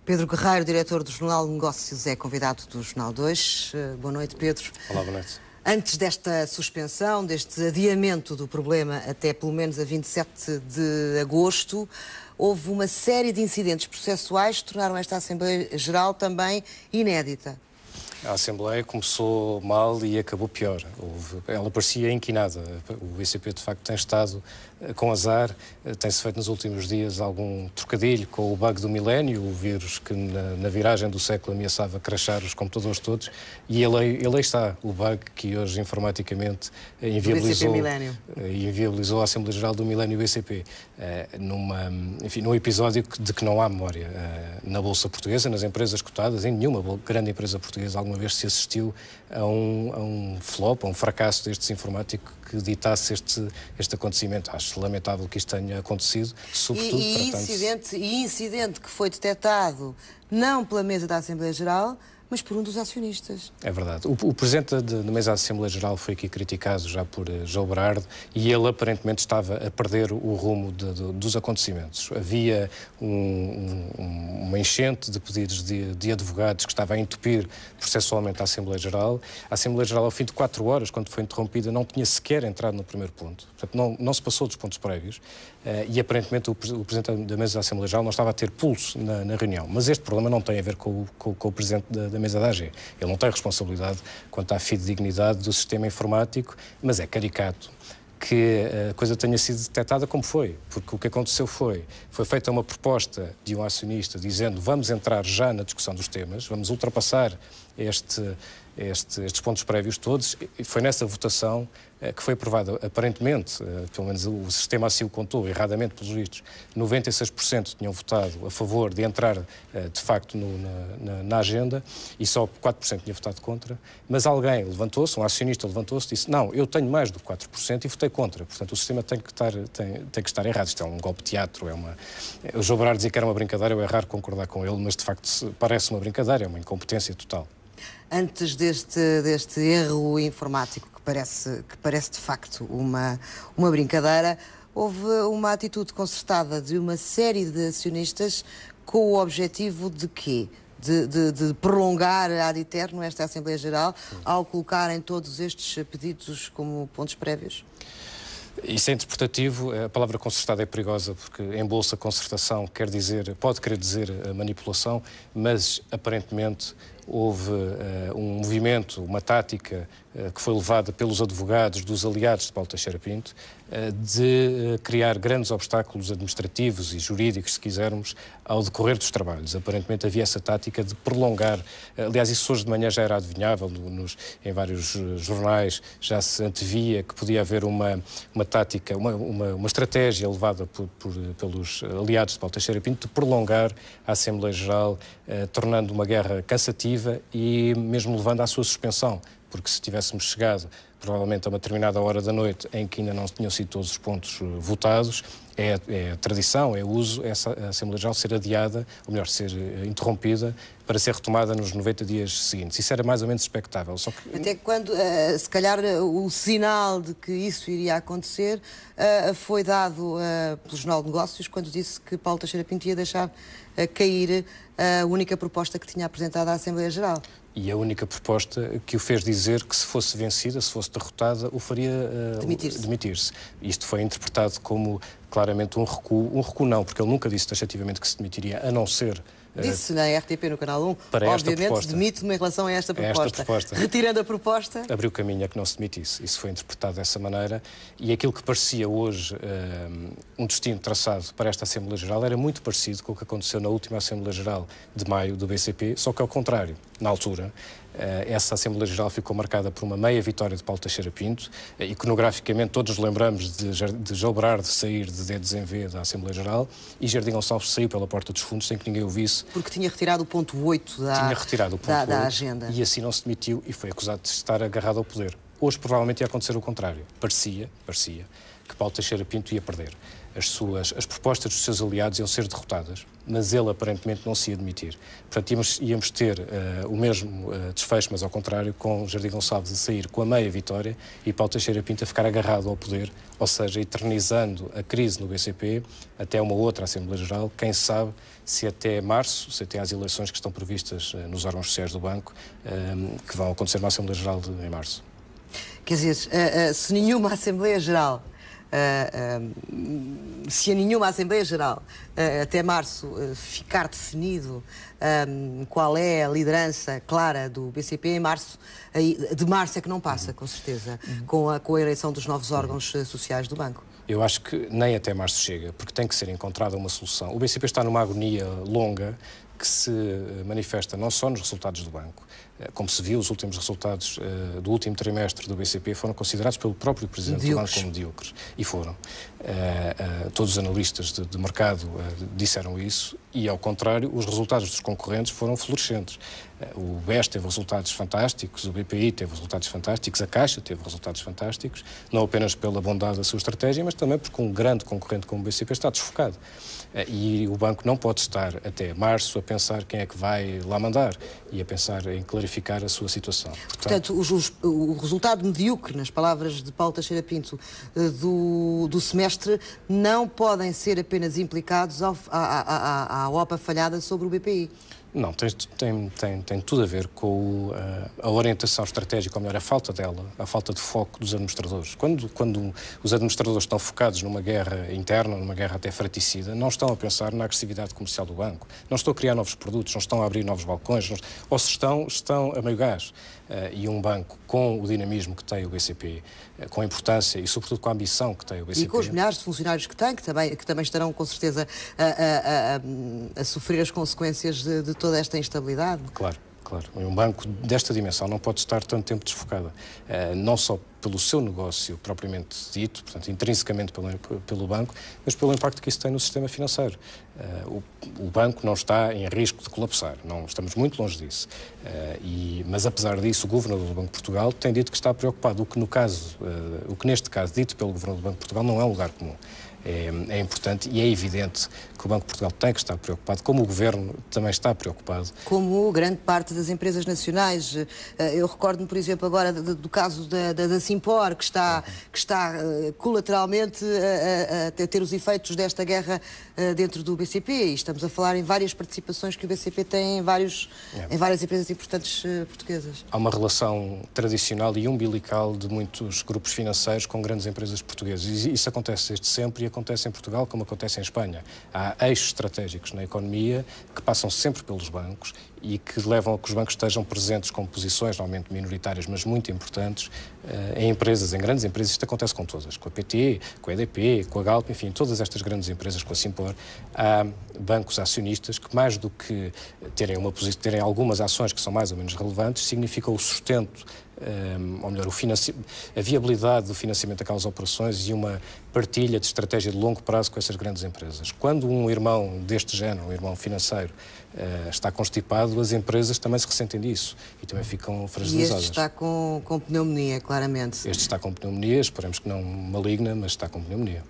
Pedro Guerreiro, diretor do Jornal de Negócios, é convidado do Jornal 2. Boa noite, Pedro. Olá, boa noite. Antes desta suspensão, deste adiamento do problema até pelo menos a 27 de agosto, houve uma série de incidentes processuais que tornaram esta Assembleia Geral também inédita. A Assembleia começou mal e acabou pior. Ela parecia inquinada. O BCP, de facto, tem estado com azar. Tem-se feito nos últimos dias algum trocadilho com o bug do milénio, o vírus que na viragem do século ameaçava crashar os computadores todos. E ele está, o bug que hoje informaticamente inviabilizou a Assembleia Geral do Milénio BCP. Num episódio de que não há memória. Na Bolsa Portuguesa, nas empresas cotadas, em nenhuma grande empresa portuguesa alguma vez se assistiu a um flop, a um fracasso destes informático que ditasse este acontecimento. Acho lamentável que isto tenha acontecido, sobretudo incidente que foi detectado não pela mesa da Assembleia Geral, mas por um dos acionistas. É verdade. O presidente da mesa da Assembleia Geral foi aqui criticado já por João Berardo e ele aparentemente estava a perder o rumo dos acontecimentos. Havia uma enchente de pedidos de advogados que estava a entupir processualmente a Assembleia Geral. A Assembleia Geral, ao fim de 4 horas, quando foi interrompida, não tinha sequer entrado no primeiro ponto. Portanto, não se passou dos pontos prévios e aparentemente o presidente da mesa da Assembleia Geral não estava a ter pulso na reunião. Mas este problema não tem a ver com o presidente da mesa da AG. Ele não tem responsabilidade quanto à fidedignidade do sistema informático, mas é caricato que a coisa tenha sido detectada como foi, porque o que aconteceu foi feita uma proposta de um acionista dizendo vamos entrar já na discussão dos temas, vamos ultrapassar estes pontos prévios todos, e foi nessa votação que foi aprovada, aparentemente, pelo menos o sistema assim o contou, erradamente pelos vistos, 96% tinham votado a favor de entrar, de facto, na agenda, e só 4% tinha votado contra, mas alguém levantou-se, um acionista levantou-se e disse, não, eu tenho mais do que 4% e votei contra, portanto o sistema tem que estar errado. Isto é um golpe de teatro, o João Berardo dizia que era uma brincadeira, é raro concordar com ele, mas de facto parece uma brincadeira, é uma incompetência total. Antes deste erro informático, que parece de facto uma brincadeira, houve uma atitude concertada de uma série de acionistas com o objetivo de quê? De prolongar ad eterno esta Assembleia Geral ao colocarem todos estes pedidos como pontos prévios? Isso é interpretativo. A palavra concertada é perigosa porque em bolsa concertação pode querer dizer manipulação, mas aparentemente houve um movimento, uma tática que foi levada pelos advogados dos aliados de Paulo Teixeira Pinto de criar grandes obstáculos administrativos e jurídicos, se quisermos, ao decorrer dos trabalhos. Aparentemente havia essa tática de prolongar, aliás, isso hoje de manhã já era adivinhável, em vários jornais já se antevia que podia haver uma tática, uma estratégia levada pelos aliados de Paulo Teixeira Pinto de prolongar a Assembleia Geral, tornando uma guerra cansativa e mesmo levando à sua suspensão, porque se tivéssemos chegado provavelmente a uma determinada hora da noite em que ainda não tinham sido todos os pontos votados, é tradição, é uso, a Assembleia Geral ser adiada, ou melhor, ser interrompida, para ser retomada nos 90 dias seguintes. Isso era mais ou menos expectável. Só que... Até quando, se calhar, o sinal de que isso iria acontecer foi dado pelo Jornal de Negócios, quando disse que Paulo Teixeira Pinto ia deixar cair a única proposta que tinha apresentado à Assembleia Geral. E a única proposta que o fez dizer que se fosse vencida, se fosse derrotada, o faria demitir-se. Isto foi interpretado como claramente um recuo não, porque ele nunca disse taxativamente que se demitiria, a não ser... Disse na RTP, no Canal 1, obviamente demite-me em relação a esta proposta. Retirando a proposta... Abriu caminho a que não se demitisse. Isso foi interpretado dessa maneira e aquilo que parecia hoje um destino traçado para esta Assembleia Geral era muito parecido com o que aconteceu na última Assembleia Geral de maio do BCP, só que ao contrário. Na altura, essa Assembleia Geral ficou marcada por uma meia vitória de Paulo Teixeira Pinto. Iconograficamente, todos nos lembramos de João Berardo sair de dedos em V da Assembleia Geral e Jardim Gonçalves saiu pela porta dos fundos sem que ninguém o visse. Porque tinha retirado o ponto 8 da agenda. E assim não se demitiu e foi acusado de estar agarrado ao poder. Hoje provavelmente ia acontecer o contrário. Parecia que Paulo Teixeira Pinto ia perder. as propostas dos seus aliados iam ser derrotadas, mas ele aparentemente não se ia admitir. Portanto, íamos ter o mesmo desfecho, mas ao contrário, com Jardim Gonçalves a sair com a meia vitória e Paulo Teixeira Pinto a ficar agarrado ao poder, ou seja, eternizando a crise no BCP até uma outra Assembleia Geral, quem sabe se até março, se até às eleições que estão previstas nos órgãos sociais do banco, que vão acontecer na Assembleia Geral em março. Quer dizer, se nenhuma Assembleia Geral, se a nenhuma Assembleia Geral até março ficar definido qual é a liderança clara do BCP, em março, de março é que não passa, com certeza, com a eleição dos novos órgãos sociais do banco. Eu acho que nem até março chega, porque tem que ser encontrada uma solução. O BCP está numa agonia longa que se manifesta não só nos resultados do banco. Como se viu, os últimos resultados do último trimestre do BCP foram considerados pelo próprio Presidente do Banco como medíocres. E foram. Todos os analistas de mercado disseram isso e, ao contrário, os resultados dos concorrentes foram florescentes. O BES teve resultados fantásticos, o BPI teve resultados fantásticos, a Caixa teve resultados fantásticos, não apenas pela bondade da sua estratégia, mas também porque um grande concorrente como o BCP está desfocado. E o banco não pode estar até março a pensar quem é que vai lá mandar e a pensar em clarificar a sua situação. Portanto, o resultado medíocre, nas palavras de Paulo Teixeira Pinto, do semestre, não podem ser apenas implicados à OPA falhada sobre o BPI. Não, tem tudo a ver com a orientação estratégica, ou melhor, a falta dela, a falta de foco dos administradores. Quando os administradores estão focados numa guerra interna, numa guerra até fraticida, não estão a pensar na agressividade comercial do banco, não estão a criar novos produtos, não estão a abrir novos balcões, ou se estão a meio gás. E um banco com o dinamismo que tem o BCP, com a importância e sobretudo com a ambição que tem o BCP... E com os milhares de funcionários que tem, que também estarão com certeza a sofrer as consequências de toda esta instabilidade. Claro. Um banco desta dimensão não pode estar tanto tempo desfocado, não só pelo seu negócio propriamente dito, portanto, intrinsecamente pelo banco, mas pelo impacto que isso tem no sistema financeiro. O banco não está em risco de colapsar, não estamos muito longe disso. Mas, apesar disso, o Governador do Banco de Portugal tem dito que está preocupado, o que neste caso, dito pelo Governador do Banco de Portugal, não é um lugar comum. É importante e é evidente que o Banco de Portugal tem que estar preocupado, como o Governo também está preocupado. Como grande parte das empresas nacionais. Eu recordo-me, por exemplo, agora do caso da Simpor, que está colateralmente a ter os efeitos desta guerra dentro do BCP. E estamos a falar em várias participações que o BCP tem em várias empresas importantes portuguesas. Há uma relação tradicional e umbilical de muitos grupos financeiros com grandes empresas portuguesas. E isso acontece desde sempre e acontece em Portugal como acontece em Espanha. Há eixos estratégicos na economia que passam sempre pelos bancos e que levam a que os bancos estejam presentes com posições, normalmente minoritárias, mas muito importantes, em empresas, em grandes empresas. Isto acontece com todas, com a PT, com a EDP, com a Galp, enfim, todas estas grandes empresas, com a Simpor. Há bancos acionistas que, mais do que terem algumas ações que são mais ou menos relevantes, significa o sustento, ou melhor, a viabilidade do financiamento daquelas operações e uma partilha de estratégia de longo prazo com essas grandes empresas. Quando um irmão deste género, um irmão financeiro, está constipado, as empresas também se ressentem disso e também ficam fragilizadas. E este está com pneumonia, claramente. Este está com pneumonia, esperemos que não maligna, mas está com pneumonia.